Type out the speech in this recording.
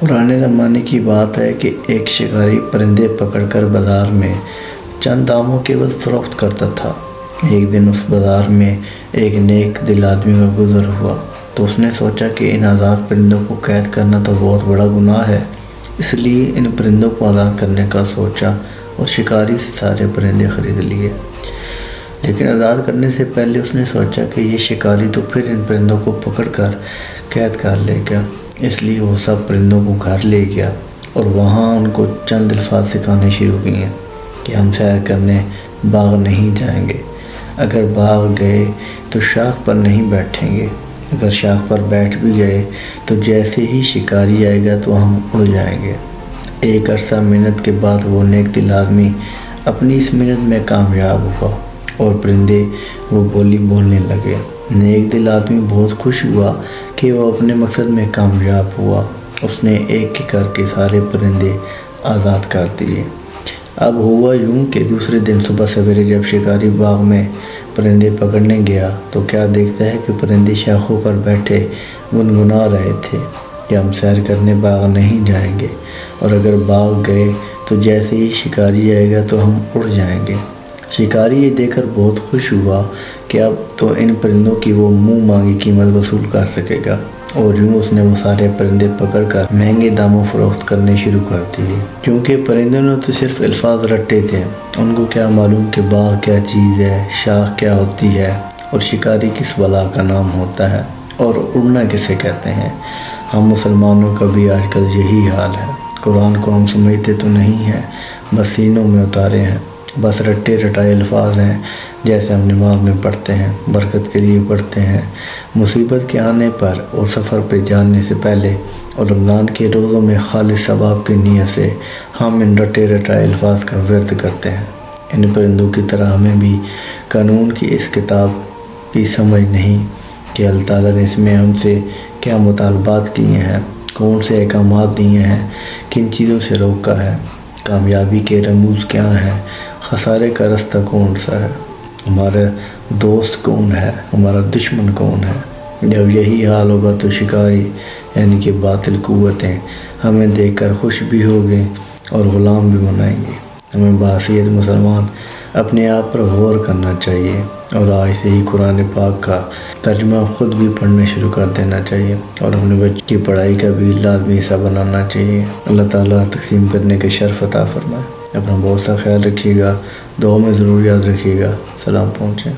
پرانے زمانے کی بات ہے کہ ایک شکاری پرندے پکڑ کر بازار میں چند داموں کے عوض فروخت کرتا تھا۔ ایک دن اس بازار میں ایک نیک دل آدمی کا گزر ہوا تو اس نے سوچا کہ ان آزاد پرندوں کو قید کرنا تو بہت بڑا گناہ ہے، اس لیے ان پرندوں کو آزاد کرنے کا سوچا اور شکاری سے سارے پرندے خرید لیے۔ لیکن آزاد کرنے سے پہلے اس نے سوچا کہ یہ شکاری تو پھر ان پرندوں کو پکڑ کر قید کر لے گا، اس لیے وہ سب پرندوں کو گھر لے گیا اور وہاں ان کو چند الفاظ سکھانے شروع کیے کہ ہم سیر کرنے باغ نہیں جائیں گے، اگر باغ گئے تو شاخ پر نہیں بیٹھیں گے، اگر شاخ پر بیٹھ بھی گئے تو جیسے ہی شکاری آئے گا تو ہم اڑ جائیں گے۔ ایک عرصہ محنت کے بعد وہ نیک دل آدمی اپنی اس محنت میں کامیاب ہوا اور پرندے وہ بولی بولنے لگے۔ نیک دل آدمی بہت خوش ہوا کہ وہ اپنے مقصد میں کامیاب ہوا۔ اس نے ایک ایک کر کے سارے پرندے آزاد کر دیے۔ اب ہوا یوں کہ دوسرے دن صبح سویرے جب شکاری باغ میں پرندے پکڑنے گیا تو کیا دیکھتا ہے کہ پرندے شاخوں پر بیٹھے گنگنا رہے تھے کہ ہم سیر کرنے باغ نہیں جائیں گے، اور اگر باغ گئے تو جیسے ہی شکاری آئے گا تو ہم اڑ جائیں گے۔ شکاری یہ دیکھ کر بہت خوش ہوا کہ اب تو ان پرندوں کی وہ منہ مانگی قیمت وصول کر سکے گا، اور یوں اس نے وہ سارے پرندے پکڑ کر مہنگے داموں فروخت کرنے شروع کر دیے۔ کیونکہ پرندوں نے تو صرف الفاظ رٹے تھے، ان کو کیا معلوم کہ باغ کیا چیز ہے، شاخ کیا ہوتی ہے، اور شکاری کس بلا کا نام ہوتا ہے، اور اڑنا کسے کہتے ہیں۔ ہم مسلمانوں کا بھی آج کل یہی حال ہے۔ قرآن کو ہم سمجھتے تو نہیں ہیں، بس سینوں میں اتارے ہیں، بس رٹے رٹائے الفاظ ہیں، جیسے ہم نماز میں پڑھتے ہیں، برکت کے لیے پڑھتے ہیں، مصیبت کے آنے پر اور سفر پہ جانے سے پہلے اور رمضان کے روزوں میں خالص ثواب کی نیت سے ہم ان رٹے رٹائے الفاظ کا ورد کرتے ہیں۔ ان پرندوں کی طرح ہمیں بھی قانون کی اس کتاب کی سمجھ نہیں کہ اللہ تعالیٰ نے اس میں ہم سے کیا مطالبات کیے ہیں، کون سے احکامات دیے ہیں، کن چیزوں سے روکا ہے، کامیابی کے رموز کیا ہیں، خسارے کا راستہ کون سا ہے، ہمارا دوست کون ہے، ہمارا دشمن کون ہے۔ جب یہی حال ہوگا تو شکاری یعنی کہ باطل قوتیں ہمیں دیکھ کر خوش بھی ہوگی اور غلام بھی بنائیں گی۔ ہمیں بحیثیت مسلمان اپنے آپ پر غور کرنا چاہیے اور آج سے ہی قرآن پاک کا ترجمہ خود بھی پڑھنا شروع کر دینا چاہیے اور اپنے بچے کی پڑھائی کا بھی لازمی حصہ بنانا چاہیے۔ اللہ تعالیٰ تقسیم کرنے کے شرف عطا فرمائے۔ اپنا بہت سا خیال رکھیے گا، دعاؤں میں ضرور یاد رکھیے گا۔ سلام پہنچے۔